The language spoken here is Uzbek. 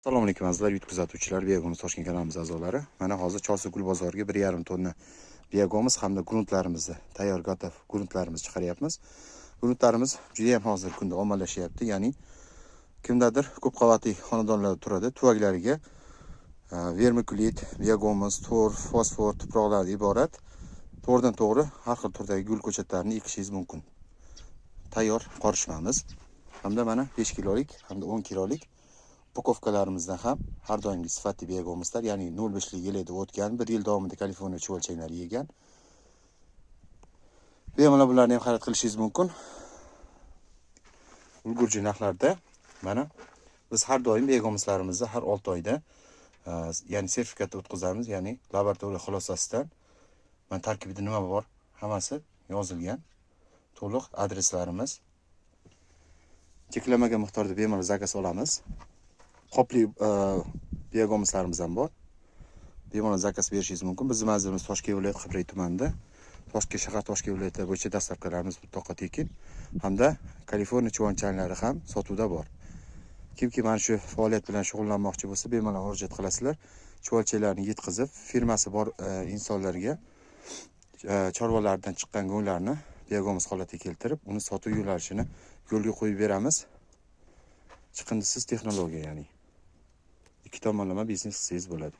Assalomu alaykum azizlar YouTube kuzatuvchilar, Biyagomiz Toshkent kanalimiz a'zolari. Mana hozir Chorsu bozoriga 1,5 tonna biyagomiz hamda gruntlarimizni, tayyor gotov gruntlarimizni chiqaryapmiz. Gruntlarimiz juda ham hozir kunda ommalashyapti, ya'ni kimdadir ko'p qavatli xonadonlarda turadi, tuvaklariga vermikulit, biyagomiz, to'r, fosfor, tuproqlardan iborat to'g'ridan to'g'ri har xil turdagi gul ko'chatlarini ekishingiz mumkin. Tayyor qorishmamiz hamda mana 5 kilolik hamda 10 kilolik Pukovkalarimizdan ham har doimgi sifatli biyagomizlar, ya'ni 0,5 yilda o'tgan, 1 yil davomida Kaliforniya chuvalchanglar yegan. Bemalol bularni ham xarid qilishingiz mumkin. Ulgurji narxlarda mana biz har doim biyagomizlarimizni har 6 oyda ya'ni sertifikatga o'tkazamiz, ya'ni laboratoriya xulosasidan mana tarkibida nima bor, hammasi yozilgan. To'liq adreslarimiz. Cheklanmagan miqdorda bemalol zakaz olamiz. Qopli biyagomizlarimiz ham bor. Bemalol zakaz berishingiz mumkin. Bizning manzilimiz Toshkent viloyati Qibray tumanida. Toshkent shahar Toshkent viloyati bo'yicha dastlabkilarimiz mutlaqo tekin hamda Kaliforniya chuvanchanlari ham sotuvda bor. Kimki mana shu faoliyat bilan shug'ullanmoqchi bo'lsa, bemalol murojaat qilasizlar. Chuvalchalarni yetkazib, firmasi bor insonlarga chorvalardan chiqqan go'nglarni biyagomiz holatiga keltirib, uni sotuv yo'nalishini yo'lga qo'yib beramiz. Chiqindisiz texnologiya, ya'ni ikki tomonlama biznes qilsangiz bo'ladi.